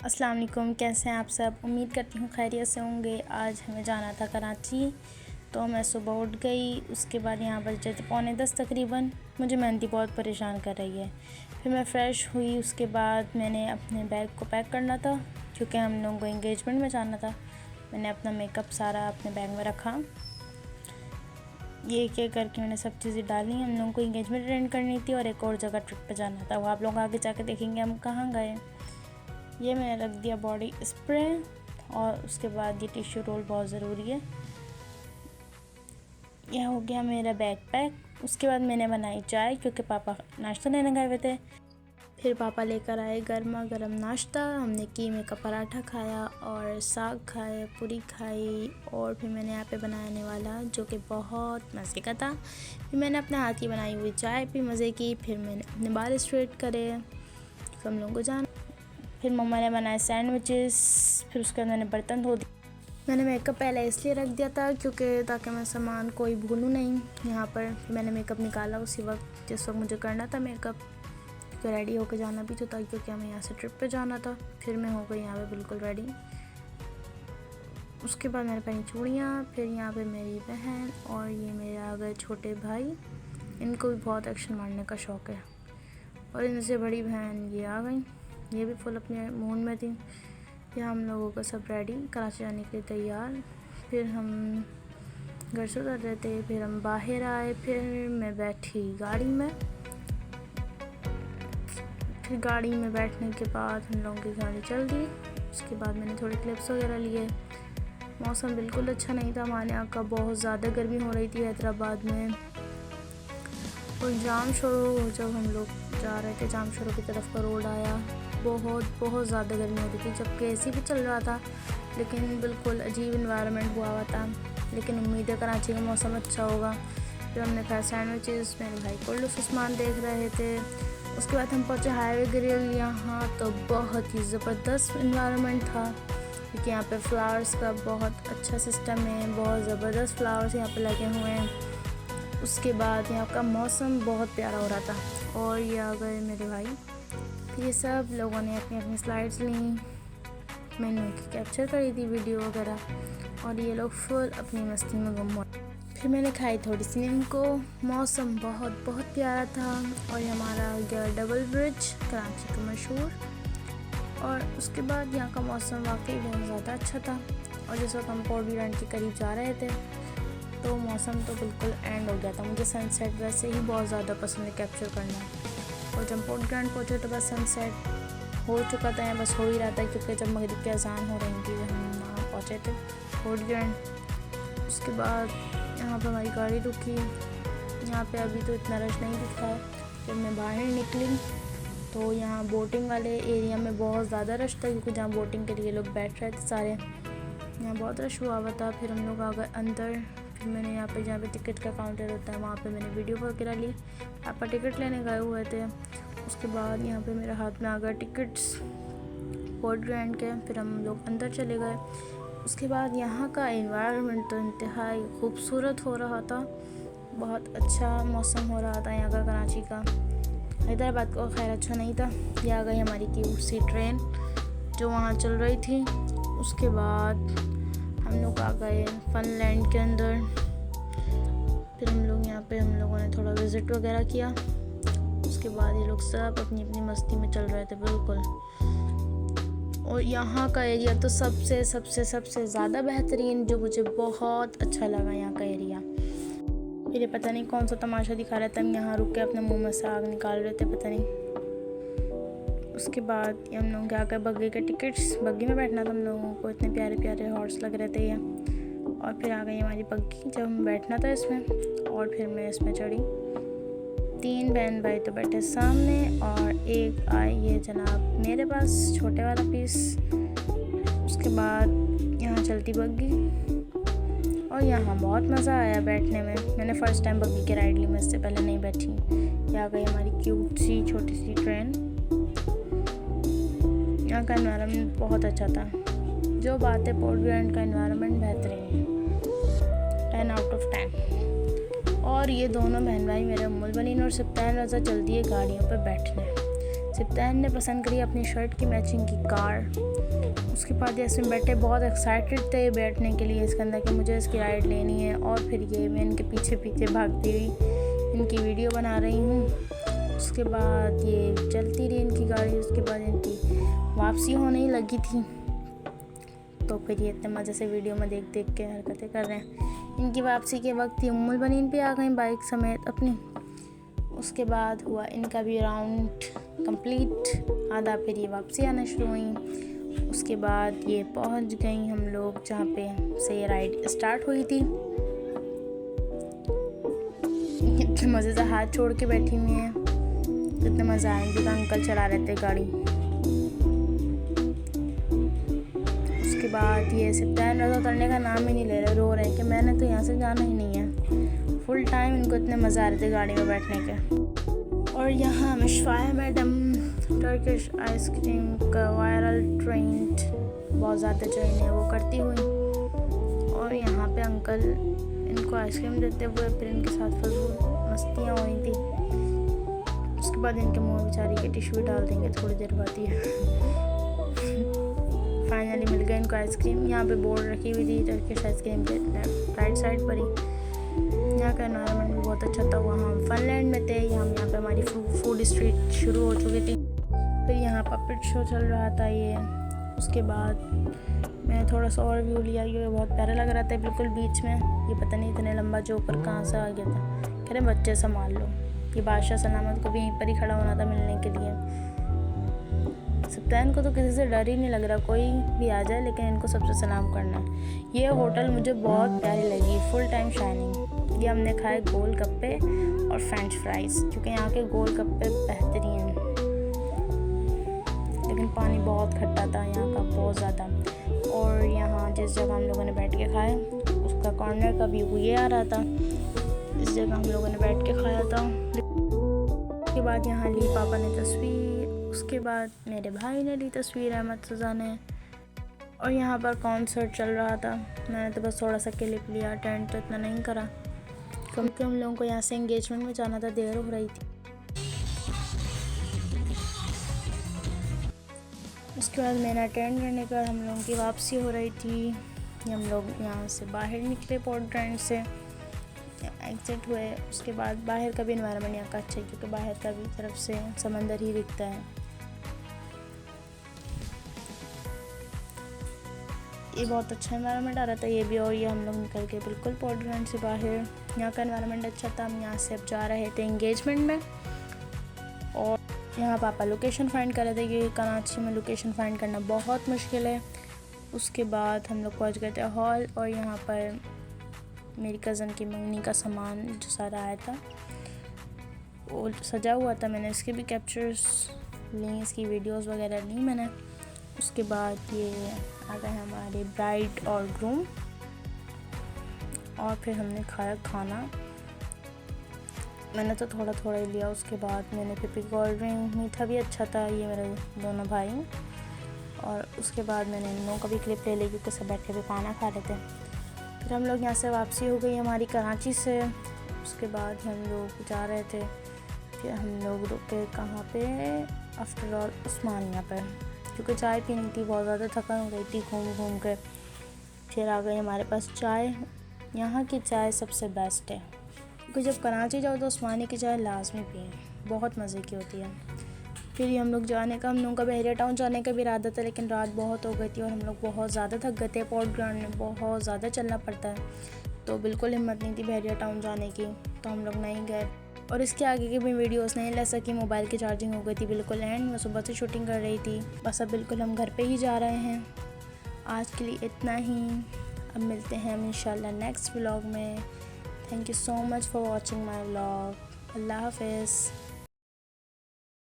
अस्सलाम वालेकुम, कैसे हैं आप सब। उम्मीद करती हूँ खैरियत से होंगे। आज हमें जाना था कराची, तो मैं सुबह उठ गई। उसके बाद यहाँ बज रहे थे 9:45 तकरीबन। मुझे मेहंदी बहुत परेशान कर रही है। फिर मैं फ़्रेश हुई। उसके बाद मैंने अपने बैग को पैक करना था क्योंकि हम लोगों को इंगेजमेंट में जाना था। मैंने अपना मेकअप सारा अपने बैग में रखा। ये एक करके मैंने सब चीज़ें डाली। हम लोगों को इंगेजमेंट अटेंड करनी थी और एक और जगह ट्रिप पे जाना था। वो आप लोग आगे जाके देखेंगे हम कहाँ गए। ये मैंने रख दिया बॉडी स्प्रे, और उसके बाद ये टिश्यू रोल बहुत ज़रूरी है। यह हो गया मेरा बैग पैक। उसके बाद मैंने बनाई चाय क्योंकि पापा नाश्ता लेने गए हुए थे। फिर पापा लेकर आए गर्मा गर्म नाश्ता। हमने कीमे का पराठा खाया और साग खाया, पूरी खाई, और फिर मैंने यहाँ पे बनाने वाला जो कि बहुत मज़े का था। फिर मैंने अपने हाथ की बनाई हुई चाय पी, मज़े की। फिर मैंने अपने बाल स्ट्रेट करे, तो हम लोगों को जाना। फिर मम्मा ने बनाए सैंडविचेस। फिर उसके बाद मैंने बर्तन धो दिए। मैंने मेकअप पहले इसलिए रख दिया था क्योंकि ताकि मैं सामान कोई भूलूँ नहीं यहाँ पर। मैंने मेकअप निकाला उसी वक्त जिस वक्त मुझे करना था मेकअप, क्योंकि रेडी होकर जाना भी तो था क्योंकि हमें यहाँ से ट्रिप पे जाना था। फिर मैं हो गई यहाँ पे बिल्कुल रेडी। उसके बाद मैंने पहनी चूड़ियाँ। फिर यहाँ पे मेरी बहन और ये मेरे आ गए छोटे भाई। इनको भी बहुत एक्शन मारने का शौक़ है। और इनसे बड़ी बहन ये आ गई, ये भी फुल अपने मूड में थी। ये हम लोगों का सब रेडी, कराची जाने के लिए तैयार। फिर हम घर से उतर रहे थे, फिर हम बाहर आए। फिर मैं बैठी गाड़ी में। फिर गाड़ी में बैठने के बाद हम लोगों की गाड़ी चल दी। उसके बाद मैंने थोड़े क्लिप्स वगैरह लिए। मौसम बिल्कुल अच्छा नहीं था हमारे यहाँ का, बहुत ज़्यादा गर्मी हो रही थी हैदराबाद में। और जाम शुरू, जब हम लोग जा रहे थे जाम शुरू की तरफ का रोड आया, बहुत ज़्यादा गर्मी हो रही थी। जबकि एसी भी चल रहा था, लेकिन बिल्कुल अजीब इन्वायरमेंट हुआ था। लेकिन उम्मीद है कराची का मौसम अच्छा होगा। फिर हमने खाया सैंडविचेस। मेरे भाई कोल्ड उस्मान देख रहे थे। उसके बाद हम पहुँचे हाईवे ग्रिल। यहाँ तो बहुत ही ज़बरदस्त इन्वायरमेंट था क्योंकि यहाँ पे फ्लावर्स का बहुत अच्छा सिस्टम है। बहुत ज़बरदस्त फ्लावर्स यहाँ पे लगे हुए हैं। उसके बाद यहाँ का मौसम बहुत प्यारा हो रहा था। और ये आ गए मेरे भाई। ये सब लोगों ने अपनी अपनी स्लाइड्स ली, मैंने उनकी कैप्चर करी थी वीडियो वगैरह, और ये लोग फुल अपनी मस्ती में गुम हुए। फिर मैंने खाई थोड़ी सी नींबू। मौसम बहुत प्यारा था। और ये हमारा गया डबल ब्रिज, कराची का मशहूर। और उसके बाद यहाँ का मौसम वाकई बहुत ज़्यादा अच्छा था। और जिस वक्त हम पोर्ट ब्लेयर के करीब जा रहे थे तो मौसम तो बिल्कुल एंड हो गया था। मुझे सनसेट वैसे ही बहुत ज़्यादा पसंद है कैप्चर करना। और जब पोर्ट ग्रांड पहुँचे तो बस सनसेट हो चुका था, या बस हो ही रहा था क्योंकि जब मगरिब की अज़ान हो रही थी हम वहाँ पहुँचे थे पोर्ट ग्रांड। उसके बाद यहाँ पर हमारी गाड़ी रुकी। यहाँ पे अभी तो इतना रश नहीं दिख रहा है। जब मैं बाहर निकली तो यहाँ बोटिंग वाले एरिया में बहुत ज़्यादा रश था क्योंकि जहाँ बोटिंग के लिए लोग बैठ रहे थे सारे, यहाँ बहुत रश हुआ था। फिर हम लोग आ गए अंदर। फिर मैंने यहाँ पे जहाँ पे टिकट का काउंटर होता है वहाँ पे मैंने वीडियो वगैरह ली। पापा टिकट लेने गए हुए थे। उसके बाद यहाँ पे मेरे हाथ में आ गए टिकट्स पोर्ट ग्रैंड के। फिर हम लोग अंदर चले गए। उसके बाद यहाँ का एनवायरनमेंट तो इंतहाई खूबसूरत हो रहा था। बहुत अच्छा मौसम हो रहा था यहाँ का कराची का। हैदराबाद को खैर अच्छा नहीं था। ये आ गई हमारी क्यूट सी ट्रेन जो वहाँ चल रही थी। उसके बाद हम लोग आ गए फनलैंड के अंदर। फिर हम लोगों ने थोड़ा विज़िट वगैरह किया। उसके बाद ये लोग सब अपनी अपनी मस्ती में चल रहे थे बिल्कुल। और यहाँ का एरिया तो सबसे ज़्यादा बेहतरीन, जो मुझे बहुत अच्छा लगा यहाँ का एरिया। फिर ये पता नहीं कौन सा तमाशा दिखा रहे थे। हम यहाँ रुक के अपने मुँह में से आग निकाल रहे थे, पता नहीं। उसके बाद हम लोग क्या कर बग्गी के टिकट्स, बग्गी में बैठना था हम लोगों को। इतने प्यारे प्यारे हॉर्स लग रहे थे ये। और फिर आ गई हमारी बग्गी, जब हम बैठना था इसमें। और फिर मैं इसमें चढ़ी। 3 बहन भाई तो बैठे सामने, और एक आई ये जनाब मेरे पास छोटे वाला पीस। उसके बाद यहाँ चलती बग्गी, और यहाँ बहुत मज़ा आया बैठने में। मैंने फ़र्स्ट टाइम बग्गी की राइड ली, मैं इससे पहले नहीं बैठी। ये आ गई हमारी क्यूट सी छोटी सी ट्रेन। यहाँ का एनवायरनमेंट बहुत अच्छा था। जो बात है पोर्ट ग्रैंड का एनवायरनमेंट बेहतरीन है, 10 आउट ऑफ 10। और ये दोनों बहन भाई मेरे उम्मुल बनीन और सुब्तान रज़ा जल्दी है गाड़ियों पर बैठने। सिप्तान ने पसंद करी अपनी शर्ट की मैचिंग की कार। उसके बाद यासमीन बैठे बहुत एक्साइटेड थे बैठने के लिए इसके अंदर कि मुझे इसकी राइड लेनी है। और फिर ये मैं इनके पीछे पीछे भागती हुई इनकी वीडियो बना रही हूँ। उसके बाद ये चलती रही इनकी गाड़ी। उसके बाद इनकी वापसी होने ही लगी थी, तो फिर ये इतने मज़े से वीडियो में देख देख के हरकतें कर रहे हैं। इनकी वापसी के वक्त ही उम्मुल बनीन पे आ गई बाइक समेत अपनी। उसके बाद हुआ इनका भी राउंड कंप्लीट आधा, फिर ये वापसी आना शुरू हुई। उसके बाद ये पहुंच गई हम लोग जहाँ पे से ये राइड स्टार्ट हुई थी। इतने मज़े से हाथ छोड़ के बैठी हुई हैं, इतना मज़ा आया कि अंकल चला रहे थे गाड़ी। उसके बाद ये सिप्तान रज़ा उतरने का नाम ही नहीं ले रहे, रो रहे हैं कि मैंने तो यहाँ से जाना ही नहीं है। फुल टाइम इनको इतने मज़ा आ रहे थे गाड़ी में बैठने के। और यहाँ मिशफाया मैडम टर्किश आइसक्रीम का वायरल ट्रेंड बहुत ज़्यादा ट्रेंड है वो करती हुई। और यहाँ पे अंकल इनको आइसक्रीम देते हुए फिर इनके साथ फजूल मस्तियाँ हुई थी। उसके बाद इनके मुँह बेचारी के टिश्यू डाल देंगे थोड़ी देर बाद ही। फाइनली मिल गई इनको आइसक्रीम। यहाँ पे बोर्ड रखी हुई थी टर्किश आइसक्रीम के राइट साइड पर ही। यहाँ का एनवायरनमेंट भी बहुत अच्छा था। वहाँ हम फनलैंड में थे। यहाँ पे हमारी फूड स्ट्रीट शुरू हो चुकी थी। फिर यहाँ पपेट शो चल रहा था ये। उसके बाद मैंने थोड़ा सा और व्यू लिया क्योंकि बहुत प्यारा लग रहा था बिल्कुल बीच में। ये पता नहीं इतने लंबा जोकर कहाँ से आ गया था। कह रहे बच्चे संभाल लो। ये बादशाह सलामत को भी यहीं पर ही खड़ा होना था मिलने के लिए। सिप्तान को तो किसी से डर ही नहीं लग रहा, कोई भी आ जाए, लेकिन इनको सबसे सलाम करना है। ये होटल मुझे बहुत प्यारी लगी, फुल टाइम शाइनिंग। ये हमने खाए गोल गप्पे और फ्रेंच फ्राइज़, क्योंकि यहाँ के गोल गप्पे बेहतरीन हैं, लेकिन पानी बहुत खट्टा था यहाँ का, बहुत ज़्यादा। और यहाँ जिस जगह हम लोगों ने बैठ के खाए उसका कॉर्नर का व्यू ये आ रहा था। इस जगह हम लोगों ने बैठ के खाया था। उसके बाद यहाँ ली पापा ने तस्वीर। उसके बाद मेरे भाई ने ली तस्वीर, अहमद सज़ा ने। और यहाँ पर कॉन्सर्ट चल रहा था। मैंने तो बस थोड़ा सा क्लिप लिया, अटेंड तो इतना नहीं करा क्योंकि हम लोगों को यहाँ से एंगेजमेंट में जाना था, देर हो रही थी। उसके बाद मैंने अटेंड करने का हम लोगों की वापसी हो रही थी। हम लोग यहाँ से बाहर निकले पोर्ट ग्रांड से, एग्जिट हुए। उसके बाद बाहर का भी एनवायरनमेंट यहाँ का अच्छा है क्योंकि बाहर का भी तरफ से समंदर ही दिखता है। ये बहुत अच्छा एनवायरनमेंट आ रहा था ये भी। और ये हम लोग निकल के बिल्कुल पोर्ट ग्रांड से बाहर, यहाँ का एनवायरनमेंट अच्छा था। हम यहाँ से अब जा रहे थे एंगेजमेंट में। और यहाँ पापा लोकेशन फाइंड कर रहे थे क्योंकि कराची में लोकेशन फाइंड करना बहुत मुश्किल है। उसके बाद हम लोग पहुँच गए थे हॉल। और यहाँ पर मेरी कज़न की मंगनी का सामान जो सारा आया था वो सजा हुआ था। मैंने इसके भी कैप्चर्स ली, इसकी वीडियोस वगैरह ली मैंने। उसके बाद ये आ गए हमारे ब्राइड और ग्रूम। और फिर हमने खाया खाना। मैंने तो थोड़ा थोड़ा ही लिया। उसके बाद मैंने पिपी कोल्ड ड्रिंक, मीठा भी अच्छा था, ये मेरे दोनों भाई। और उसके बाद मैंने इन लोगों का भी क्लिप ले ली क्योंकि सब बैठे हुए खाना खा रहे थे। फिर हम लोग यहाँ से वापसी हो गई हमारी कराची से। उसके बाद हम लोग जा रहे थे, फिर हम लोग रुके कहाँ पे, आफ्टर ऑल उस्मानिया पर, क्योंकि चाय पीनी थी, बहुत ज़्यादा थकान हो गई थी घूम घूम के। फिर आ गई हमारे पास चाय। यहाँ की चाय सबसे बेस्ट है क्योंकि जब कराची जाओ तो उस्मानिया की चाय लाजमी पिए, बहुत मज़े की होती है। फिर हम लोग जाने का, हम लोगों का बहरिया टाउन जाने का भी इरादा था, लेकिन रात बहुत हो गई थी और हम लोग बहुत ज़्यादा थक गए थे। पोर्ट ग्रांड में बहुत ज़्यादा चलना पड़ता है, तो बिल्कुल हिम्मत नहीं थी बहरिया टाउन जाने की, तो हम लोग नहीं गए। और इसके आगे की भी वीडियोस नहीं ले सकी, मोबाइल की चार्जिंग हो गई थी बिल्कुल एंड। मैं सुबह से शूटिंग कर रही थी। बस अब बिल्कुल हम घर पे ही जा रहे हैं। आज के लिए इतना ही। अब मिलते हैं हम इंशाल्लाह नेक्स्ट व्लॉग में। Thank you so much for watching my vlog. अल्लाह हाफ़िज़।